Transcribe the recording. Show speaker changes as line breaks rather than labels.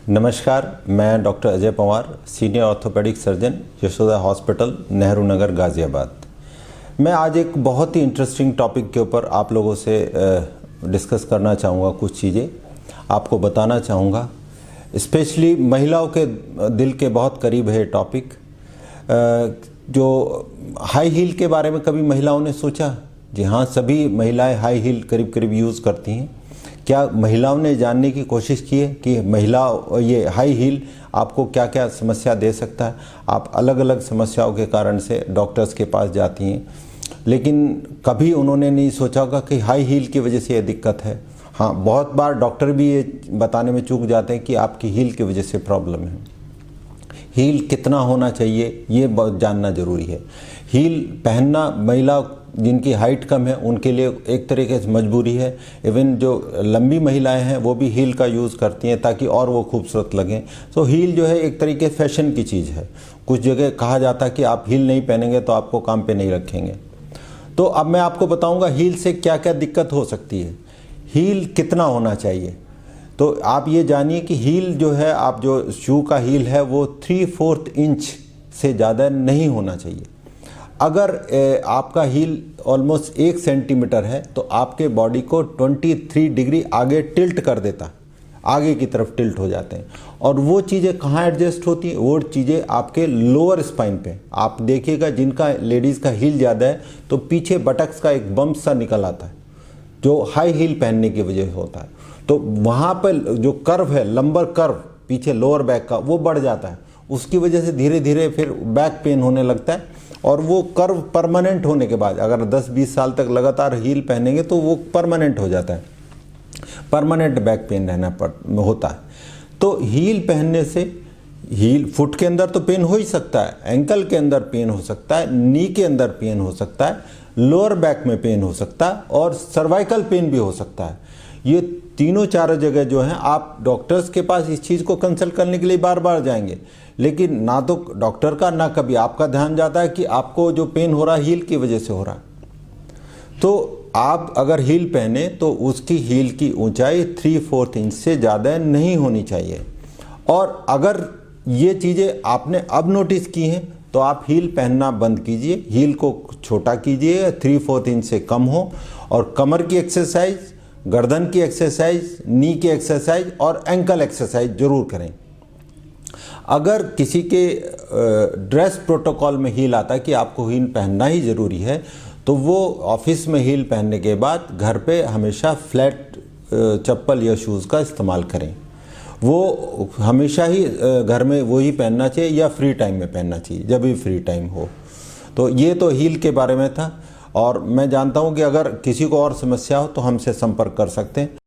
नमस्कार, मैं doctor Ajay Panwar, senior orthopaedic surgeon, Yashoda hospital, Nehru Nagar, Ghaziabad. मैं आज एक बहुत ही इंटरेस्टिंग टॉपिक के ऊपर आप लोगों से डिस्कस करना चाहूँगा। कुछ चीज़ें आपको बताना चाहूँगा। स्पेशली महिलाओं के दिल के बहुत करीब है टॉपिक। जो हाई हील के बारे में कभी महिलाओं ने सोचा? जी हाँ, सभी महिलाएं हाई हील करीब करीब यूज़ करती हैं। क्या महिलाओं ने जानने की कोशिश की है कि ये हाई हील आपको क्या क्या समस्या दे सकता है? आप अलग अलग समस्याओं के कारण से डॉक्टर्स के पास जाती हैं, लेकिन कभी उन्होंने नहीं सोचा होगा कि हाई हील की वजह से ये दिक्कत है। हाँ, बहुत बार डॉक्टर भी ये बताने में चूक जाते हैं कि आपकी हील की वजह से प्रॉब्लम है। हील कितना होना चाहिए ये बहुत जानना ज़रूरी है। हील पहनना महिला जिनकी हाइट कम है उनके लिए एक तरीके से मजबूरी है। इवन जो लंबी महिलाएं हैं वो भी हील का यूज़ करती हैं ताकि और वो खूबसूरत लगें। तो हील जो है एक तरीके फैशन की चीज़ है। कुछ जगह कहा जाता है कि आप हील नहीं पहनेंगे तो आपको काम पे नहीं रखेंगे। तो अब मैं आपको बताऊंगा हील से क्या क्या दिक्कत हो सकती है, हील कितना होना चाहिए। तो आप ये जानिए कि हील जो है, आप जो शू का हील है वो 3/4 इंच से ज़्यादा नहीं होना चाहिए। अगर आपका हील ऑलमोस्ट 1 सेंटीमीटर है तो आपके बॉडी को 23 डिग्री आगे टिल्ट कर देता, आगे की तरफ टिल्ट हो जाते हैं। और वो चीज़ें कहाँ एडजस्ट होती हैं? वो चीज़ें आपके लोअर स्पाइन पे। आप देखिएगा जिनका लेडीज़ का हील ज़्यादा है तो पीछे बटक्स का एक बम्प सा निकल आता है जो हाई हील पहनने की वजह से होता है। तो वहाँ पर जो कर्व है, लंबर कर्व पीछे लोअर बैक का, वो बढ़ जाता है। उसकी वजह से धीरे धीरे फिर बैक पेन होने लगता है। और वो कर्व परमानेंट होने के बाद अगर 10-20 साल तक लगातार हील पहनेंगे तो वो परमानेंट हो जाता है, परमानेंट बैक पेन होता है। तो हील पहनने से हील फुट के अंदर तो पेन हो ही सकता है, एंकल के अंदर पेन हो सकता है, नी के अंदर पेन हो सकता है, लोअर बैक में पेन हो सकता है और सर्वाइकल पेन भी हो सकता है। ये तीनों चारों जगह जो हैं आप डॉक्टर्स के पास इस चीज़ को कंसल्ट करने के लिए बार बार जाएंगे, लेकिन ना तो डॉक्टर का ना कभी आपका ध्यान जाता है कि आपको जो पेन हो रहा है हील की वजह से हो रहा है। तो आप अगर हील पहने तो उसकी हील की ऊंचाई 3/4 इंच से ज़्यादा नहीं होनी चाहिए। और अगर ये चीज़ें आपने अब नोटिस की हैं तो आप हील पहनना बंद कीजिए, हील को छोटा कीजिए, 3/4 इंच से कम हो। और कमर की एक्सरसाइज, गर्दन की एक्सरसाइज, नी की एक्सरसाइज और एंकल एक्सरसाइज जरूर करें। अगर किसी के ड्रेस प्रोटोकॉल में हील आता है कि आपको हील पहनना ही ज़रूरी है तो वो ऑफिस में हील पहनने के बाद घर पे हमेशा फ्लैट चप्पल या शूज़ का इस्तेमाल करें। वो हमेशा ही घर में वही पहनना चाहिए या फ्री टाइम में पहनना चाहिए, जब भी फ्री टाइम हो। तो ये तो हील के बारे में था। और मैं जानता हूँ कि अगर किसी को और समस्या हो तो हमसे संपर्क कर सकते हैं।